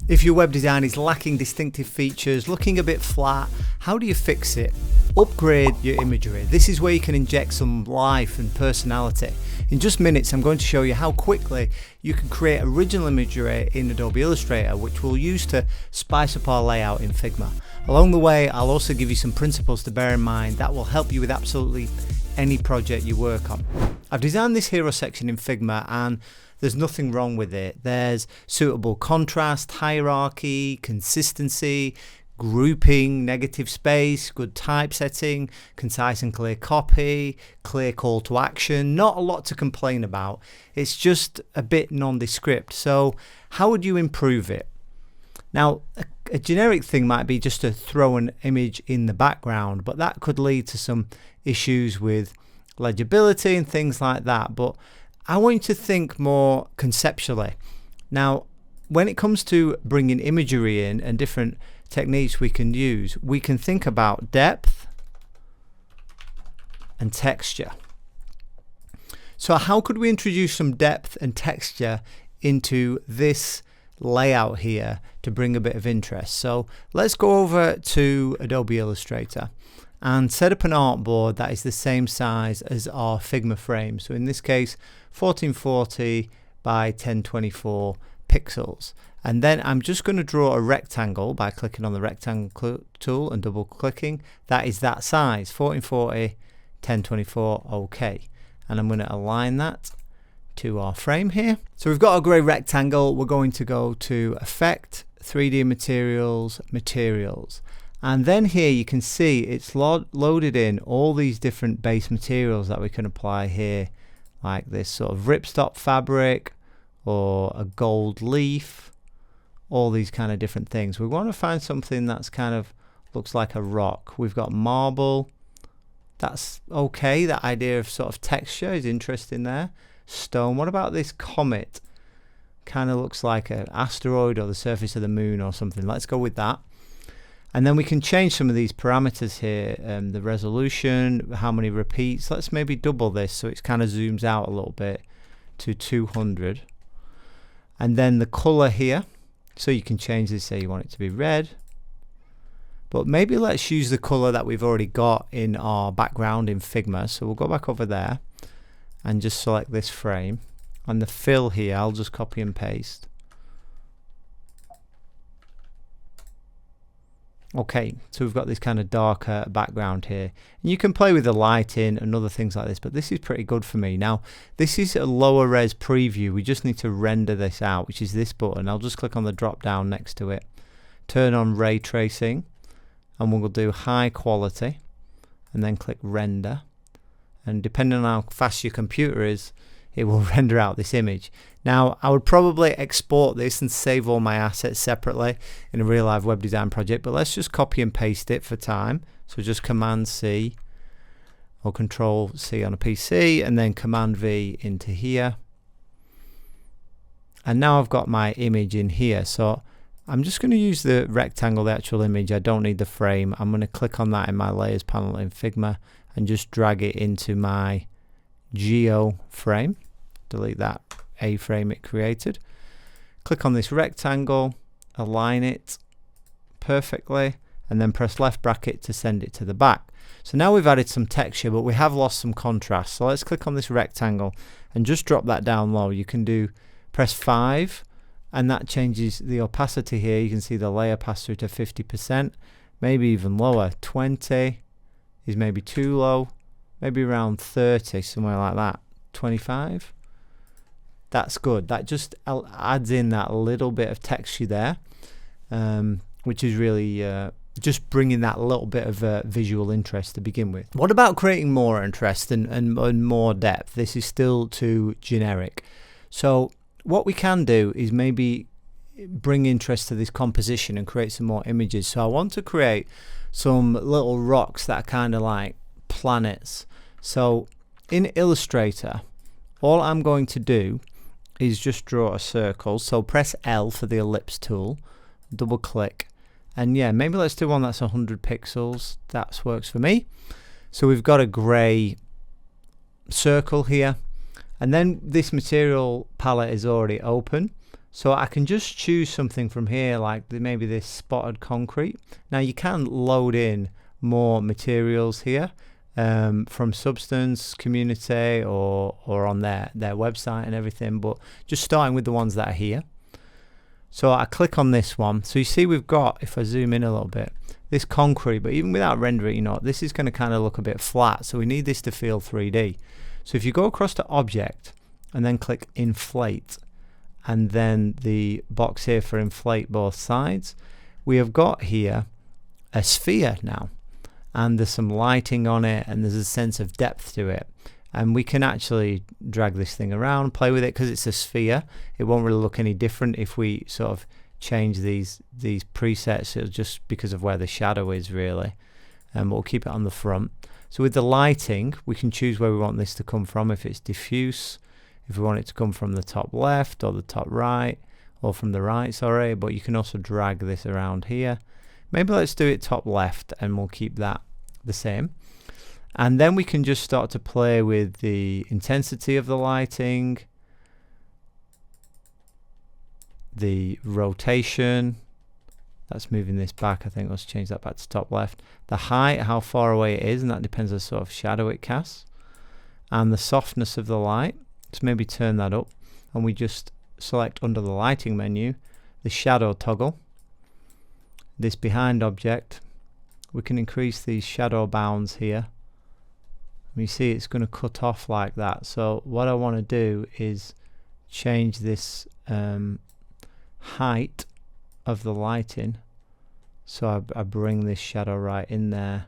If your web design is lacking distinctive features, looking a bit flat, how do you fix it? Upgrade your imagery. This is where you can inject some life and personality. In just minutes, I'm going to show you how quickly you can create original imagery in Adobe Illustrator, which we'll use to spice up our layout in Figma. Along the way, I'll also give you some principles to bear in mind that will help you with absolutely any project you work on. I've designed this hero section in Figma and there's nothing wrong with it. There's suitable contrast, hierarchy, consistency, grouping, negative space, good typesetting, concise and clear copy, clear call to action. Not a lot to complain about. It's just a bit nondescript. So how would you improve it? Now, a generic thing might be just to throw an image in the background, but that could lead to some issues with legibility and things like that. But I want you to think more conceptually. Now, when it comes to bringing imagery in and different techniques we can use, we can think about depth and texture. So how could we introduce some depth and texture into this layout here to bring a bit of interest? So let's go over to Adobe Illustrator and set up an artboard that is the same size as our Figma frame. So in this case, 1440 by 1024 pixels. And then I'm just going to draw a rectangle by clicking on the rectangle tool and double clicking. That is that size, 1440, 1024, OK. And I'm going to align that to our frame here. So we've got a grey rectangle. We're going to go to Effect, 3D Materials, Materials. And then here you can see it's loaded in all these different base materials that we can apply here, like this sort of ripstop fabric or a gold leaf, all these kind of different things. We want to find something that's kind of looks like a rock. We've got marble. That's okay. That idea of sort of texture is interesting there. Stone. What about this comet? Kind of looks like an asteroid or the surface of the moon or something. Let's go with that. And then we can change some of these parameters here, the resolution, how many repeats. Let's maybe double this so it kind of zooms out a little bit to 200. And then the color here, so you can change this, say you want it to be red. But maybe let's use the color that we've already got in our background in Figma. So we'll go back over there and just select this frame. And the fill here, I'll just copy and paste. Okay, so we've got this kind of darker background here. And you can play with the lighting and other things like this, but this is pretty good for me. Now, this is a lower res preview. We just need to render this out, which is this button. I'll just click on the drop down next to it. Turn on ray tracing, and we'll do high quality, and then click render. And depending on how fast your computer is, it will render out this image. Now, I would probably export this and save all my assets separately in a real live web design project, but let's just copy and paste it for time. So just Command C or Control C on a PC and then Command V into here. And now I've got my image in here. So I'm just going to use the rectangle, the actual image. I don't need the frame. I'm going to click on that in my layers panel in Figma and just drag it into my Geo frame. Delete that A-frame it created. Click on this rectangle, align it perfectly, and then press left bracket to send it to the back. So now we've added some texture, but we have lost some contrast. So let's click on this rectangle and just drop that down low. You can press 5, and that changes the opacity here. You can see the layer pass through to 50%, maybe even lower. 20 is maybe too low, maybe around 30, somewhere like that. 25. That's good. That just adds in that little bit of texture there, which is really just bringing that little bit of visual interest to begin with. What about creating more interest and more depth? This is still too generic. So what we can do is maybe bring interest to this composition and create some more images. So I want to create some little rocks that are kind of like planets. So in Illustrator, all I'm going to do is just draw a circle. So press L for the ellipse tool, double click, and yeah, maybe let's do one that's 100 pixels. That works for me. So we've got a grey circle here, and then this material palette is already open. So I can just choose something from here, like maybe this spotted concrete. Now you can load in more materials here from Substance, Community, or on their website and everything, but just starting with the ones that are here. So I click on this one. So you see we've got, if I zoom in a little bit, this concrete, but even without rendering, you know, this is going to kind of look a bit flat. So we need this to feel 3D. So if you go across to Object and then click Inflate, and then the box here for inflate both sides, we have got here a sphere now, and there's some lighting on it, and there's a sense of depth to it, and we can actually drag this thing around, play with it, because it's a sphere. It won't really look any different if we sort of change these presets. It'll just because of where the shadow is really, and we'll keep it on the front. So with the lighting, we can choose where we want this to come from, if it's diffuse, if we want it to come from the top left or the top right, or from the right, sorry, but you can also drag this around here. Maybe let's do it top left, and we'll keep that the same. And then we can just start to play with the intensity of the lighting, the rotation. That's moving this back. I think let's change that back to top left. The height, how far away it is, and that depends on the sort of shadow it casts. And the softness of the light. Let's maybe turn that up, and we just select under the lighting menu the shadow toggle, this behind object. We can increase these shadow bounds here. You see it's going to cut off like that. So what I want to do is change this height of the lighting, so I bring this shadow right in there,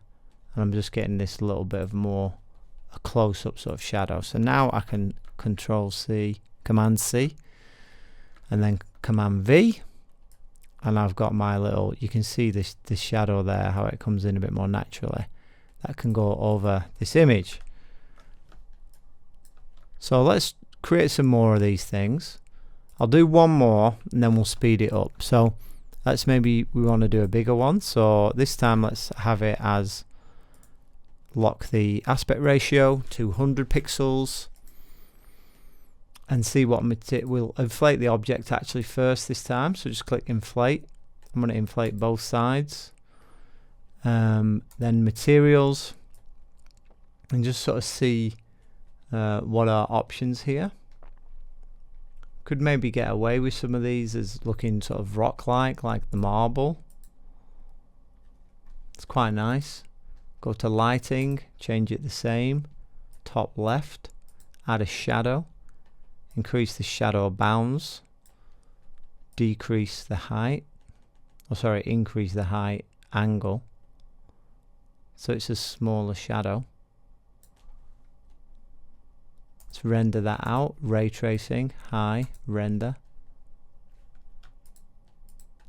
and I'm just getting this little bit of more a close-up sort of shadow. So now I can Control C, Command C, and then Command V, and I've got my little, you can see this shadow there, how it comes in a bit more naturally. That can go over this image. So let's create some more of these things. I'll do one more and then we'll speed it up. So let's maybe, we want to do a bigger one. So this time let's have it as, lock the aspect ratio to 100 pixels, and see what we'll inflate the object actually first this time. So just click inflate. I'm going to inflate both sides. Then materials, and just sort of see what are options here. Could maybe get away with some of these as looking sort of rock-like, like the marble. It's quite nice. Go to lighting, change it the same. Top left, add a shadow. Increase the shadow bounds. Decrease the height. Oh, sorry, increase the height angle. So it's a smaller shadow. Let's render that out. Ray tracing, high, render.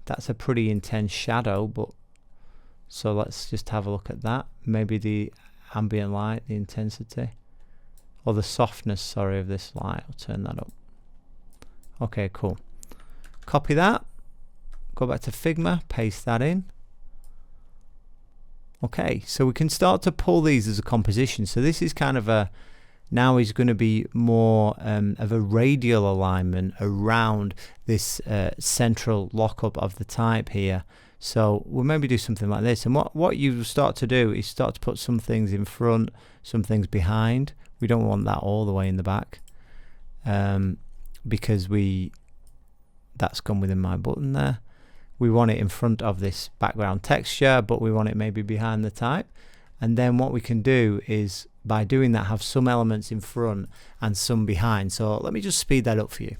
That's a pretty intense shadow, but so let's just have a look at that. Maybe the ambient light, the intensity, or the softness, sorry, of this light. I'll turn that up. Okay, cool. Copy that. Go back to Figma, paste that in. Okay, so we can start to pull these as a composition. So this is kind of a, now is going to be more of a radial alignment around this central lockup of the type here. So we'll maybe do something like this. And what you start to do is start to put some things in front, some things behind. We don't want that all the way in the back, because that's gone within my button there. We want it in front of this background texture, but we want it maybe behind the type. And then what we can do is, by doing that, have some elements in front and some behind. So let me just speed that up for you.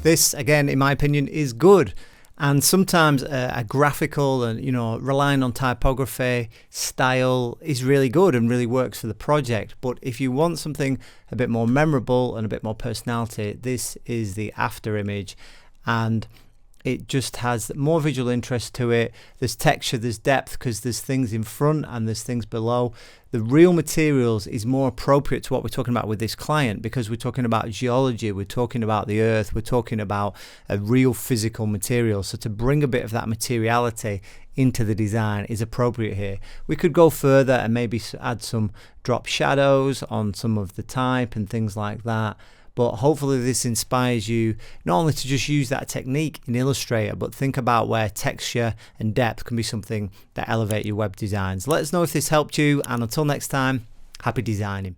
This, again, in my opinion, is good. And sometimes a graphical and, you know, relying on typography style is really good and really works for the project. But if you want something a bit more memorable and a bit more personality, this is the after image. And it just has more visual interest to it. There's texture, there's depth, because there's things in front and there's things below. The real materials is more appropriate to what we're talking about with this client, because we're talking about geology, we're talking about the earth, we're talking about a real physical material. So to bring a bit of that materiality into the design is appropriate here. We could go further and maybe add some drop shadows on some of the type and things like that. But hopefully this inspires you not only to just use that technique in Illustrator, but think about where texture and depth can be something that elevate your web designs. Let us know if this helped you, and until next time, happy designing.